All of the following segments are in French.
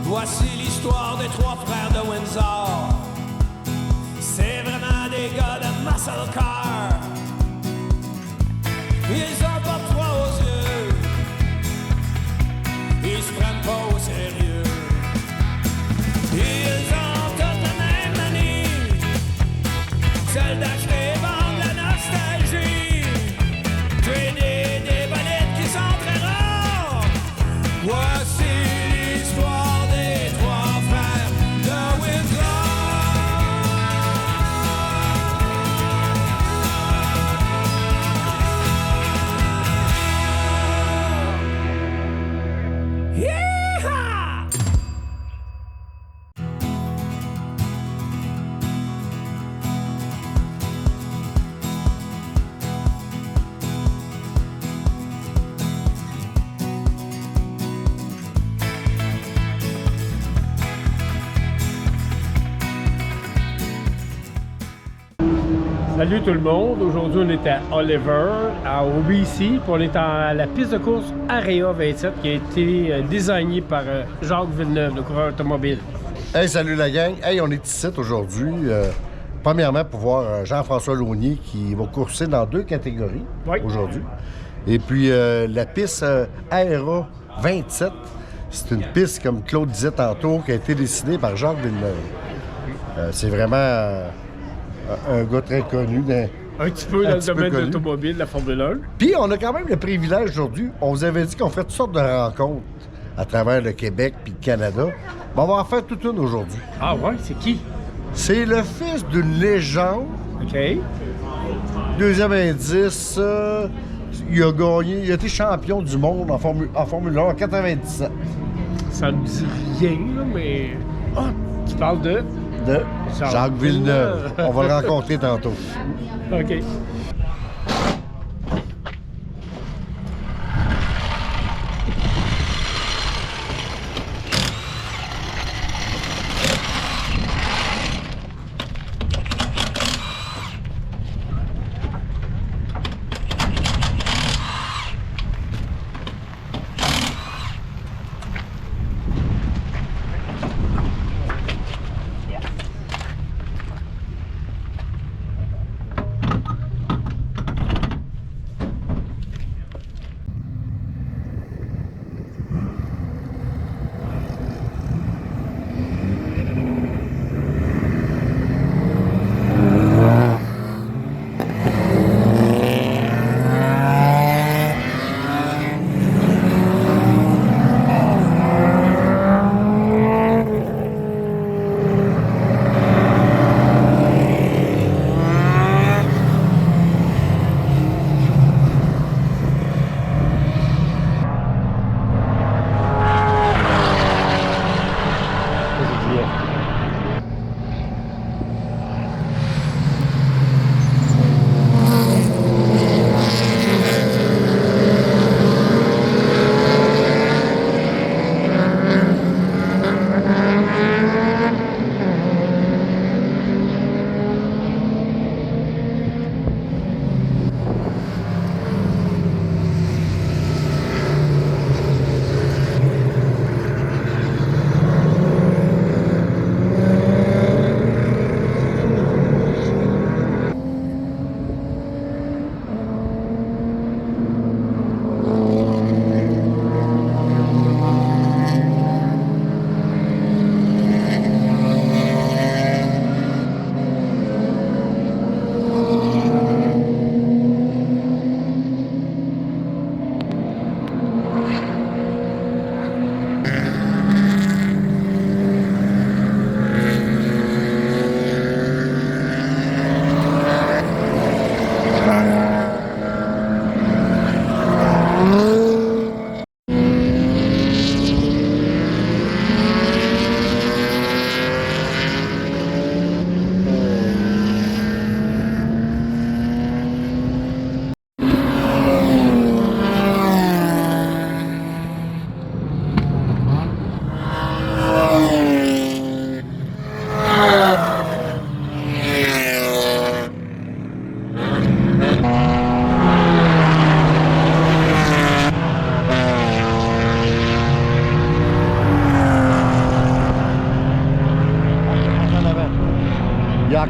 Voici l'histoire des trois frères de Windsor. C'est vraiment des gars de muscle car. Ils ont pas froid aux yeux. Ils se prennent pas au sérieux. Ils ont toutes la même manie, celle d'acheter et vendre la nostalgie. Traîner des bolides qui sont très rares. Voici l'histoire des trois frères de Windsor. Yeehaw! Salut tout le monde, aujourd'hui on est à Oliver, au BC, puis on est à la piste de course Area 27 qui a été désignée par Jacques Villeneuve, le coureur automobile. Hey, salut la gang! Hey, on est ici aujourd'hui, premièrement pour voir Jean-François Launier qui va courser dans 2 catégories aujourd'hui. Et puis la piste Area 27, c'est une piste, comme Claude disait tantôt, qui a été dessinée par Jacques Villeneuve. C'est vraiment... un gars très connu. Un petit peu dans le domaine de l'automobile, de la Formule 1. Puis on a quand même le privilège aujourd'hui, on vous avait dit qu'on ferait toutes sortes de rencontres à travers le Québec puis le Canada. Ben, on va en faire toute une aujourd'hui. Ah ouais, c'est qui? C'est le fils d'une légende. OK. Deuxième indice, il a gagné, il a été champion du monde en Formule 1 en 97. Ça me dit rien, là, mais... Ah, tu parles de Jacques Villeneuve. On va le rencontrer tantôt. OK.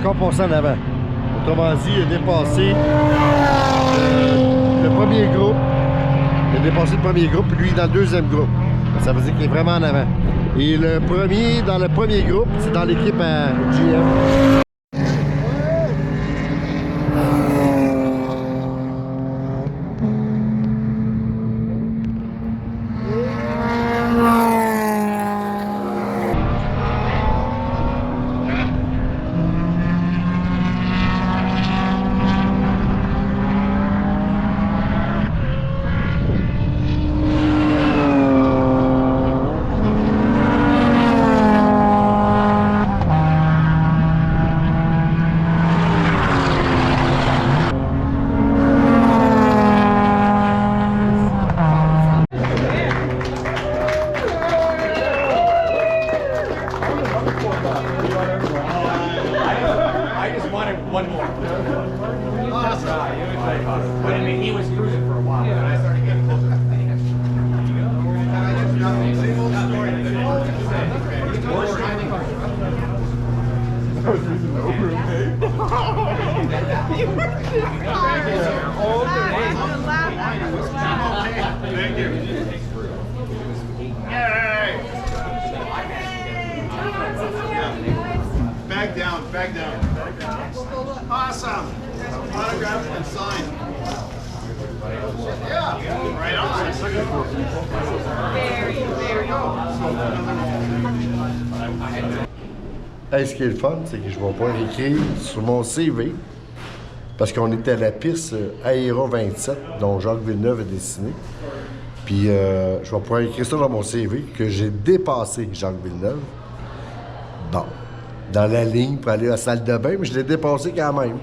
encore passé en avant. Autrement dit, il a dépassé le premier groupe. Il a dépassé le premier groupe, puis lui dans le deuxième groupe. Ça veut dire qu'il est vraiment en avant. Et le premier, dans le premier groupe, c'est dans l'équipe à GM. Back down. Awesome. Autograph and sign. Yeah. Right on. Hey, ce qui est le fun, c'est que je vais pouvoir écrire sur mon CV, parce qu'on était à la piste Aéro 27, dont Jacques Villeneuve a dessiné. Puis je vais pouvoir écrire ça dans mon CV, que j'ai dépassé Jacques Villeneuve. Bon. Dans la ligne pour aller à la salle de bain, mais je l'ai dépassé quand même.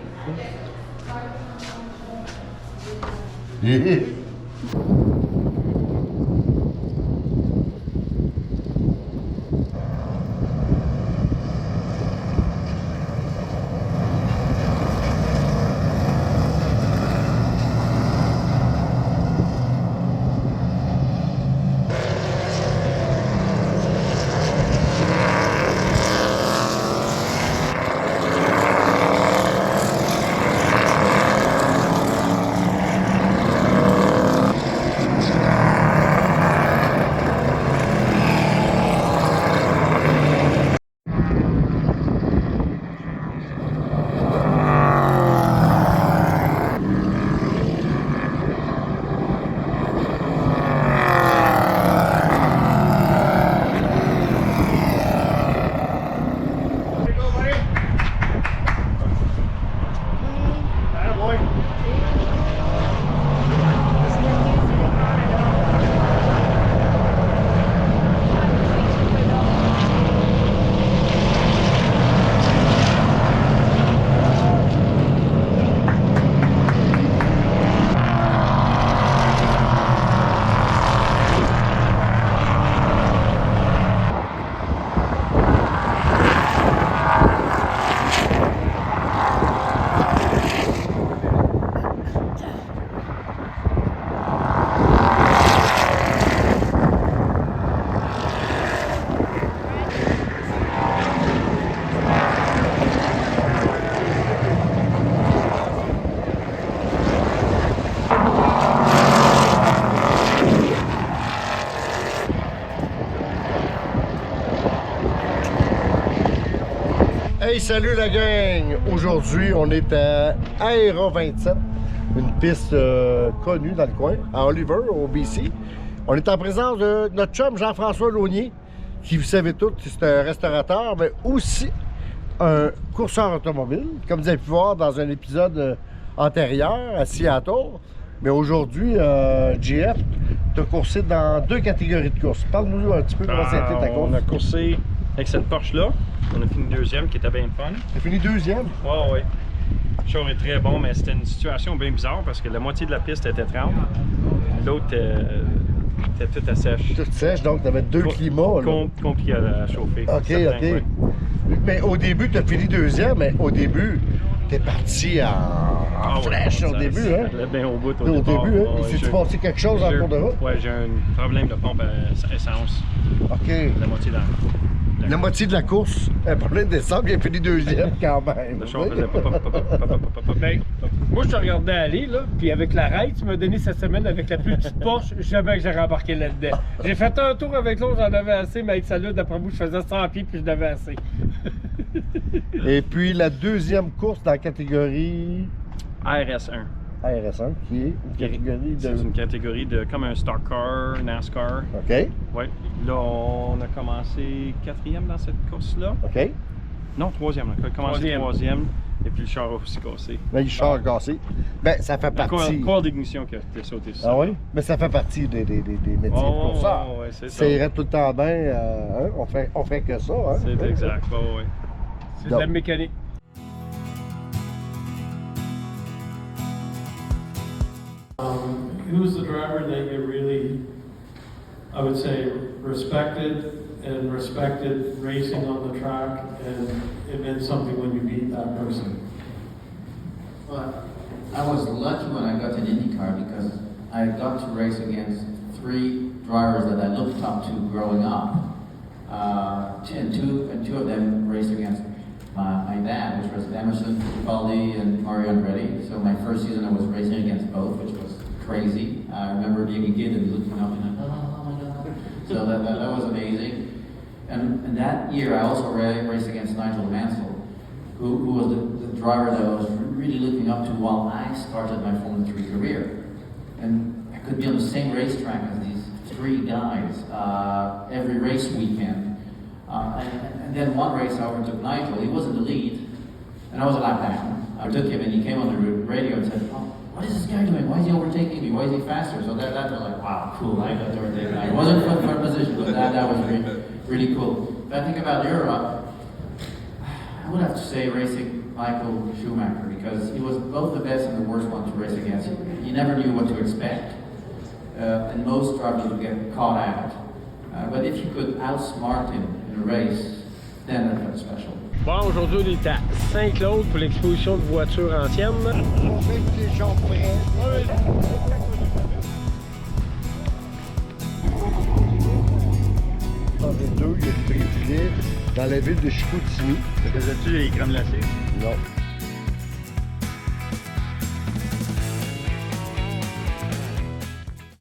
Hey, salut la gang! Aujourd'hui, on est à Aéro 27, une piste connue dans le coin, à Oliver, au BC. On est en présence de notre chum Jean-François Launier, qui, vous savez tous, c'est un restaurateur, mais aussi un courseur automobile, comme vous avez pu voir dans un épisode antérieur à Seattle. Mais aujourd'hui, JF, tu as coursé dans 2 catégories de courses. Parle-nous un petit peu comment ça a été ta course. On a coursé avec cette Porsche-là. On a fini deuxième, qui était bien fun. Tu as fini deuxième? Oui. Le show est très bon, mais c'était une situation bien bizarre parce que la moitié de la piste était trempe. L'autre était toute à sèche. Toute sèche, donc tu avais 2 climats. Compliqué à chauffer. OK. Ouais. Mais au début, tu as fini deuxième, mais au début, tu es parti en flèche au début. Hein? Bien au bout au début. Hein? S'est-tu passé quelque chose en cours de route? Oui, j'ai un problème de pompe à essence. OK. La moitié dans La moitié de la course, un problème de descente, il a fini deuxième quand même. Le char faisait pop. Ben, moi, je te regardais aller, là, puis avec la ride, tu m'as donné cette semaine avec la plus petite Porsche, jamais que j'ai rembarqué là-dedans. J'ai fait un tour avec l'autre, j'en avais assez, mais avec celle-là, d'après moi, je faisais 100 pieds, puis je n'avais assez. Et puis la deuxième course dans la catégorie RS1. RS1, qui est une catégorie de... C'est une catégorie de comme un Stock Car, NASCAR. OK, Oui. Là, on a commencé 4e dans cette course-là. OK. Non, 3e. On a commencé 3e. Et puis le char a aussi cassé. Là, il char cassé. Ben, ça fait La partie... coil d'ignition qui a été sauté sur ça. Ah oui? Mais ça fait partie des métiers de courseurs. ouais, c'est Ça ça. irait tout le temps bien. Hein? On fait que ça. Hein? C'est exact. Oui. C'est de la mécanique. Who's the driver that you really, I would say, respected racing on the track, and it meant something when you beat that person? Well, I was lucky when I got an IndyCar because I got to race against 3 drivers that I looked up to growing up. And two of them raced against my dad, which was Emerson Fittipaldi and Mario Andretti. So my first season I was racing against both, which was crazy. I remember being a kid and looking up and like, oh my God. So that was amazing. And that year I also raced against Nigel Mansell, who was the driver that I was really looking up to while I started my Formula 3 career. And I could be on the same racetrack as these 3 guys every race weekend. And then one race I overtook Nigel. He was in the lead, and I was a lap down. I took him, and he came on the radio and said, "Oh, what is this guy doing? Why is he overtaking me? Why is he faster?" So that was like, wow, cool. I got to overtake him. I wasn't for a position, but that was really cool. If I think about Europe, I would have to say racing Michael Schumacher, because he was both the best and the worst one to race against. You never knew what to expect, and most drivers would get caught out. But if you could outsmart him in a race, then that felt special. Bon, aujourd'hui, on est à Saint-Claude pour l'exposition de voitures anciennes. On fait que les gens prêts. Dans les 2, il y a du préfilet dans la ville de Chicoutimi. Faisais-tu les crèmes glacées? Non.